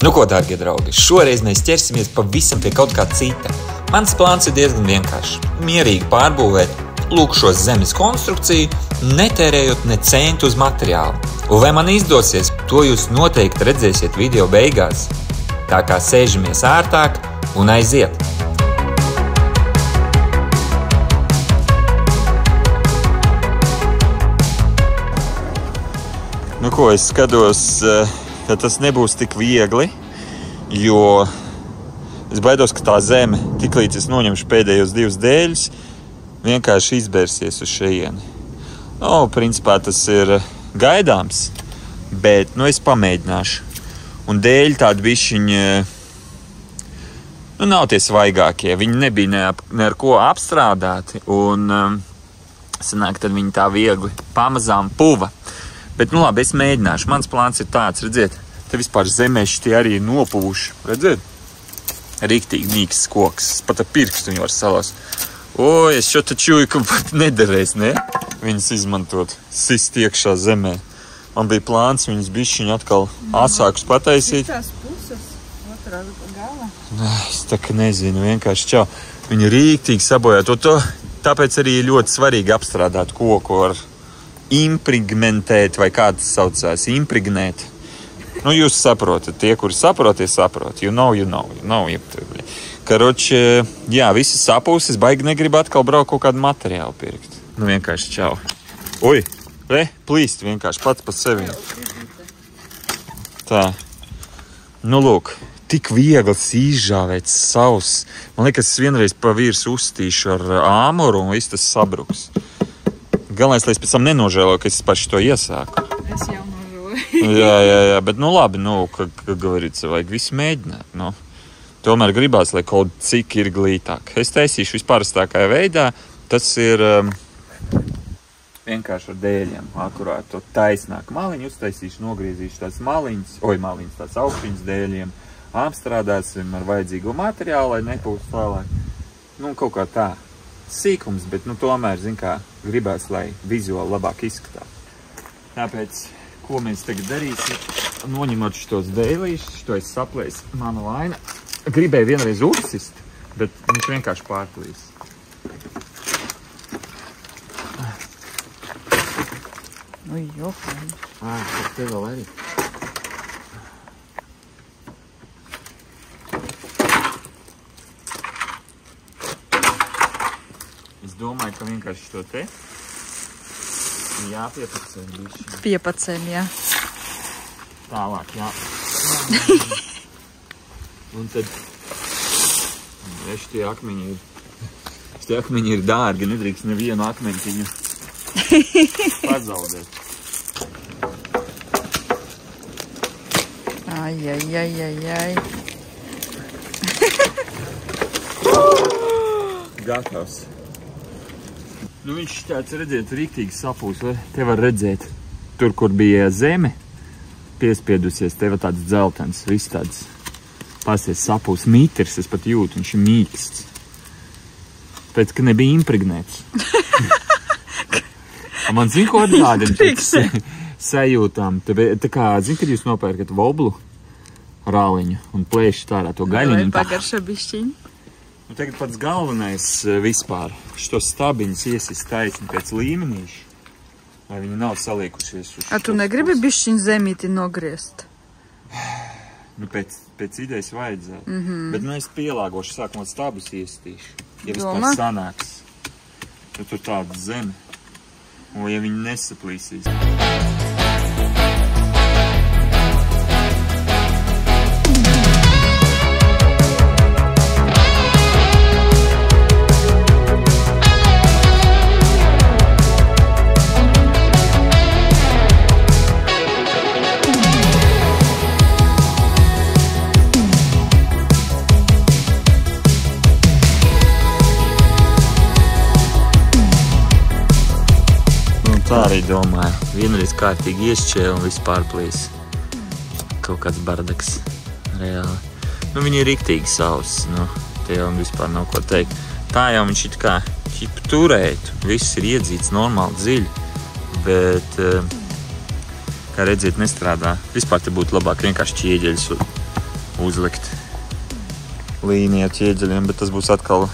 Nu ko, dārgie draugi, šoreiz mēs ķersimies pavisam pie kaut kā cita. Mans plāns ir diezgan vienkāršs. Mierīgi pārbūvēt lūk šo zemes konstrukciju, netērējot ne centu uz materiālu. Un vai man izdosies, to jūs noteikti redzēsiet video beigās. Tā kā sēžamies ārtāk un aiziet. Nu ko, es skatos, ka tas nebūs tik viegli, jo es baidos, ka tā zeme, tiklīdz es noņemšu pēdējos 2 dēļus, vienkārši izbērsies uz šejieni. Principā tas ir gaidāms, bet es pamēģināšu. Un dēļi tādi bišķiņi, nav tie svaigākie, viņi nebija ne ar ko apstrādāti, un sanāk, tad viņi tā viegli pamazām puva. Bet, labi, es mēģināšu. Mans plāns ir tāds, redziet, te vispār zemēši tie arī nopuvuši. Redziet? Riktīgi mīksts koks. Pat ar pirkstu viņu var salās. Es šo taču ka pat nederēs, ne? Viņas izmantot, sist iekšā zemē. Man bija plāns viņas bišķiņu atkal asākus pataisīt. Citās puses, otrā gala. Es tā kā nezinu, vienkārši čau. Viņi riktīgi sabojā. Tāpēc arī ļoti svarīgi apstrādāt koku ar impregmentēt, vai kāds saucās, impregnēt. Jūs saprotat, tie, kuri saprot, you know. Karoči, jā, visi sapūsis, baigi negrib atkal braukt kaut kādu materiālu pirkt. Vienkārši čau. Plīst vienkārši pats pa sevi. Tā. Lūk, tik viegls izžāvēts savs. Man liekas, es vienreiz pa virs uzstīšu ar āmuru un viss tas sabruks. Galvenais, lai es pēc tam nenožēloju, ka es paši to iesāku. Es jau nožēloju. Jā, bet labi, kā говорится, vajag visu mēģināt, Tomēr gribās, lai kaut cik ir glītāk. Es taisīšu vispārastākajā veidā, tas ir vienkārši ar dēļiem, akurāt to taisnāk maliņu, uztaisīšu, nogriezīšu tās maliņas, tās augšņas dēļiem, apstrādāsim ar vajadzīgo materiālu, lai nepūst tālāk. Kaut kā tā. Sīkums, bet tomēr, kā gribās, lai vizuāli labāk izskatās. Tāpēc, ko mēs tagad darīsim, noņemot šitos dēlīšus, šito es saplēs mana vaina. Gribēju vienreiz uzsist, bet viņš vienkārši pārplīs. Te vēl arī. Es domāju, ka vienkārši to te jāpiepacēm bišķi. Piepacēm, jā. Tālāk, jā. Un tad šitie akmeņi ir dārgi, nedrīkst nevienu akmeņtiņu pazaudēt. Ai. Gatavs. Viņš tāds, redziet, riktīgi sapūs. Te var redzēt, tur, kur bija zeme piespiedusies, te var tāds dzeltens, viss tāds pasies sapūs. Mitrs, es pat jūtu, viņš ir mīksts. Pēc, ka nebija impregnēts. Man zin, ko atgādina pēc sajūtām. Tā kā, zin, kad jūs nopērkat voblu rāliņu un plēšat ārā to gaļiņu. Pagarša bišķiņu. Tagad pats galvenais vispār. Šitos stabiņus iesist taisni pēc līmenīšu, lai viņi nav saliekušies uz tu negribi bišķiņu zemīti nogriezt? Pēc idejas vajadzētu. Bet es pielāgošu, sākumot stabus iestīšu. Ja vispār Domā? sanāks. Tur tāda zeme. Un ja viņi nesaplīsīs. Tā arī domāju. Vienreiz kārtīgi iešķēja un viss pārplīs. Kaut kāds bardaks. Reāli. Viņi ir riktīgi savs. Te jau vispār nav ko teikt. Tā jau viņš it kā turētu. Viss ir iedzīts normāli dziļi. Bet, kā redziet, nestrādā. Vispār te būtu labāk vienkārši ķieģeļus uzlikt līniju ķieģeļiem, bet tas būs atkal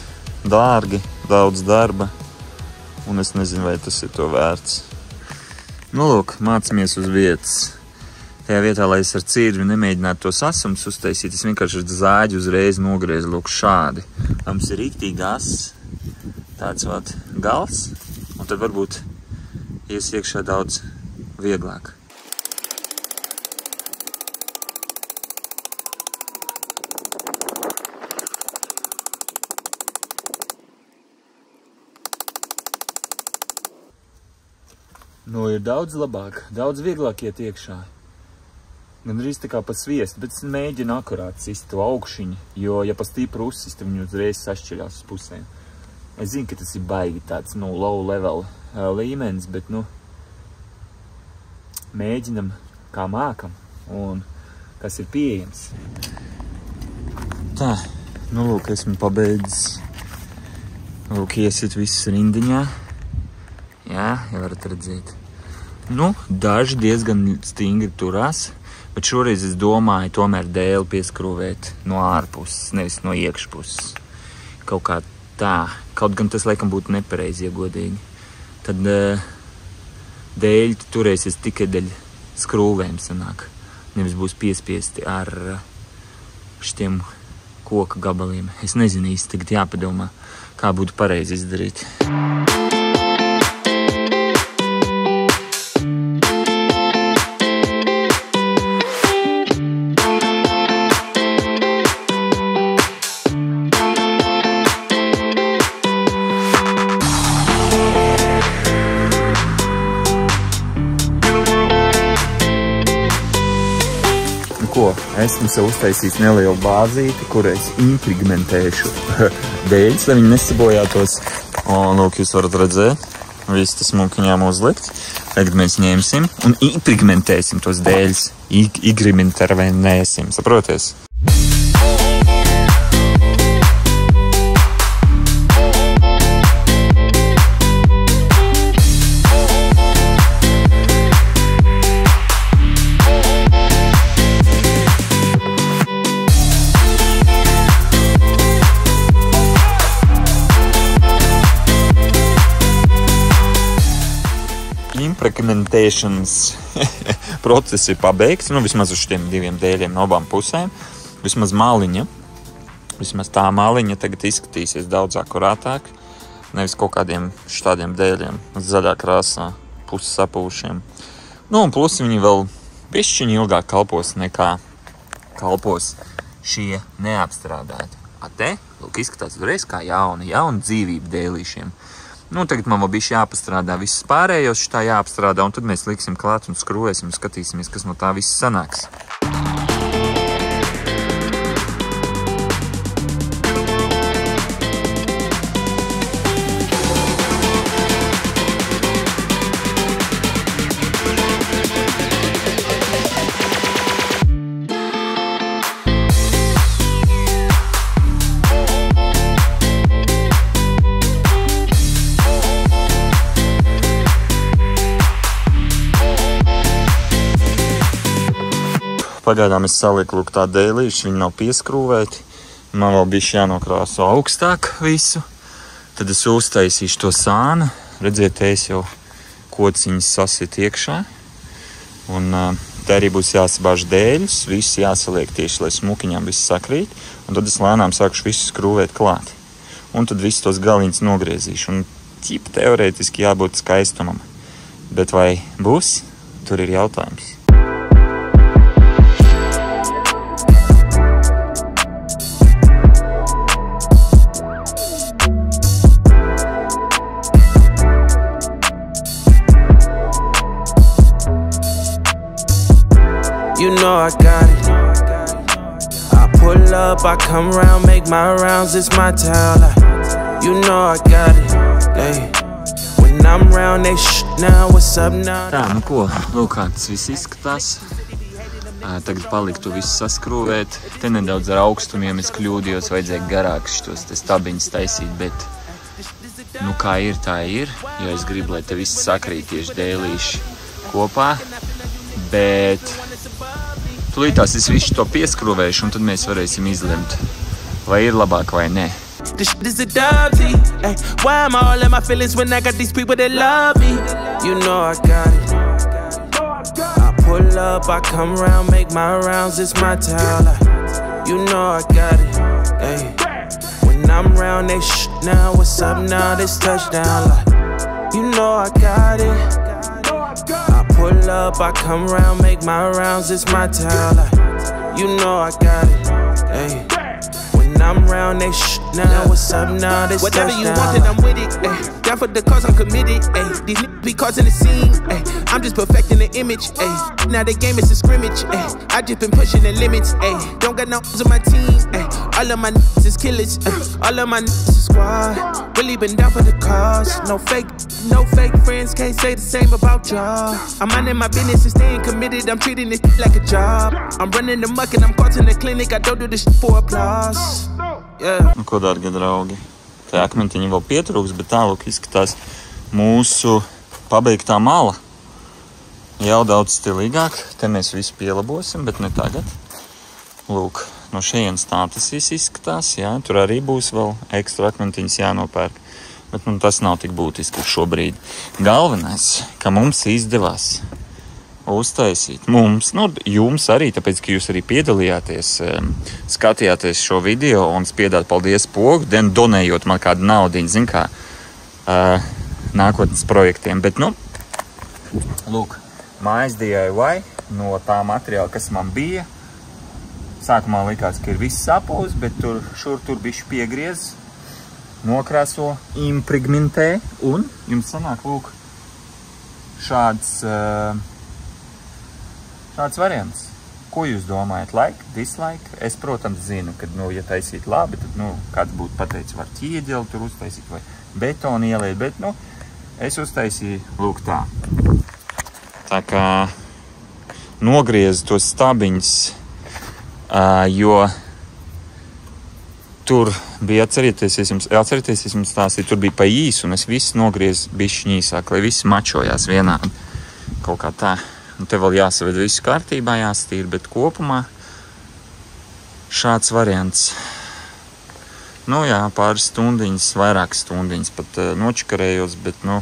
dārgi, daudz darba, un es nezinu, vai tas ir to vērts. Nu, lūk, mācamies uz vietas. Tajā vietā, lai es ar cirvi nemēģinātu tos asums uztaisīt, es vienkārši ar zāģi uzreiz nogriezu, lūk, šādi. Mums ir riktīgi ass, tāds vat gals, un tad varbūt ies iekšā daudz vieglāk. Nu, ir daudz labāk, daudz vieglāk iet iekšā. Gan arī tā kā pa sviestu, bet es mēģinu akurāt sist to augšiņu, jo, ja pa stipru uzsist, tad viņi uzreiz sašķiļās uz pusēm. Es zinu, ka tas ir baigi tāds, nu, low level līmenis, bet, nu, mēģinam kā mākam un kas ir pieejams. Tā, nu, lūk, esmu pabeidzis. Lūk, iesit visus rindiņā. Jā, ja varat redzēt. Nu, daži diezgan stingri turās, bet šoreiz es domāju tomēr dēli pieskrūvēt no ārpuses, nevis no iekšpuses. Kaut kā tā. Kaut gan tas laikam būtu nepareizi, ja godīgi. Tad dēļi turēsies tikai dēļ skrūvēm sanāk. Nevis būs piespiesti ar šitiem koka gabaliem. Es nezinu īsti, tagad jāpadomā, kā būtu pareizi izdarīt. Esmu sev uztaisījis nelielu bāzīti, kur es impigmentēšu dēļus, lai viņi nesabojātos. Un, lūk, jūs varat redzēt, visu tas smukiņām uzlikt. Tagad mēs ņemsim un impigmentēsim tos dēļus. Igrimintervenēsim, saproties? Impigmentēšanas process ir pabeigts, nu vismaz uz šiem diviem dēļiem no abām pusēm. Vismaz maliņa, vismaz tā maliņa tagad izskatīsies daudz akurātāk, nevis kaut kādiem šādiem dēļiem zaļā krāsā, puses sapūšiem. Nu un plus viņi vēl bišķiņi ilgāk kalpos nekā kalpos šie neapstrādāti. A te, lūk, izskatās uzreiz kā jauna dzīvība dēlīšiem. Nu, tagad man vēl bišķi jāpastrādā visus pārējos, šitā jāapstrādā, un tad mēs liksim klāt un skrūvēsim un skatīsimies, kas no tā viss sanāks. Pagaidām es saliku lūk tā dēlīši, viņi nav pieskrūvēti. Man vēl bišķi jānokrāso augstāk visu. Tad es uztaisīšu to sānu. Redziet, es jau kociņas sasit iekšā. Un te arī būs jāsabāž dēļus, viss jāsaliek tieši, lai smukiņām viss sakrīt. Un tad es lēnām sākušu visu skrūvēt klāt. Un tad visus tos galiņus nogriezīšu. Un ķipa teorētiski jābūt skaistumam. Bet vai būs? Tur ir jautājums. You know I got it. I pull up, I come round, make my rounds, it's my town. You know I got it. Hey. When I'm round, they now, what's up now? Tā, nu ko, lūk, kā tas viss izskatās. Tagad paliktu visu saskrūvēt. Te nedaudz ar augstumiem es kļūdījos, vajadzēja garāks šitos te stabiņus taisīt, bet nu kā ir, tā ir. Jo es gribu, lai te viss sakrīt tieši dēlīši kopā. Bet Tūlītās es visu to pieskrūvēšu, un tad mēs varēsim izlemt, vai ir labāk vai nē. This shit is a dubsy. Ay, why am I all in my feelings when I got these people that love me? You know I got it. I pull up, I come round, make my rounds, it's my town. You know I got it. Ay, when I'm round, they now, what's up now, this touchdown. You know I got it. I pull up, I come round, make my rounds, it's my town. You know I got it. Ay, when I'm round, they now, what's up now, this whatever touchdown. You want, then I'm with it. Ay, down for the cause, I'm committed. Ay, these niggas be causing the scene. Ay, I'm just perfecting the image. Ay, now the game is a scrimmage. Ay, I just been pushing the limits. Ay, don't got no on my team. Ay, all of my niggas is killers. All of my niggas is squad. Really been down for the cause. No fake friends can't say the same about y'all. I'm minding my business and staying committed. I'm treating this like a job. I'm running the muck and I'm caught in the clinic. I don't do this for applause. Yeah. Nu, ko, dārgie draugi? Te akmentiņi vēl pietrūks, bet tālāk izskatās mūsu pabeigtā mala. Jau daudz stilīgāk. Te mēs visu pielabosim, bet ne tagad. Lūk, no šejienes tā tas izskatās. Jā, tur arī būs vēl ekstra akmentiņas jānopērk. Bet nu, tas nav tik būtiski šobrīd. Galvenais, ka mums izdevās uztaisīt. Mums, nu, jums arī, tāpēc, ka jūs arī piedalījāties, skatījāties šo video un spiedāt paldies pogu, donējot man kādu naudiņu, zin kā, nākotnes projektiem. Bet, nu, lūk, mājas DIY no tā materiāla, kas man bija. Sākumā likās, ka ir viss sapūs, bet tur bišķi piegriez, nokrāso, impregmentē, un jums sanāk, lūk, šāds variants. Ko jūs domājat? Like, dislike? Es, protams, zinu, ka, nu, ja taisīt labi, tad, nu, kāds būtu pateicis, var ķieģeli tur uztaisīt vai betonu ieliet, bet, nu, es uztaisīju, lūk, tā. Tā kā nogriezu tos stabiņus, jo tur bija, atcerieties, es jums stāstīju, tur bija pa īsu, un es visu nogriezu bišķi īsāk, lai viss mačojās vienādi. Kaut kā tā. Un te vēl jāsaved visu kārtībā, jāstīr, bet kopumā šāds variants. Nu jā, pāris stundiņas, vairākas stundiņas pat nočakarējos, bet, nu,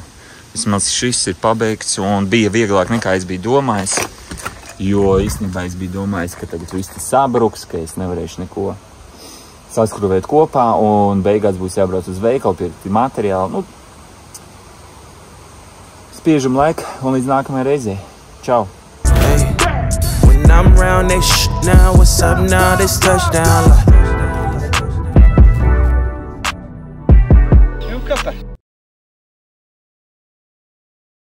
vismaz šis ir pabeigts un bija vieglāk nekā es biju domājis, jo īstenībā es biju domājis, ka tagad viss sabruks, ka es nevarēšu neko saskruvēt kopā un beigās būs jābrauc uz veikalu, pirkt materiālu. Nu, spiežam laiku un līdz nākamajai reizei. Ciao. Hey, when I'm round, they now, what's up now, this touchdown.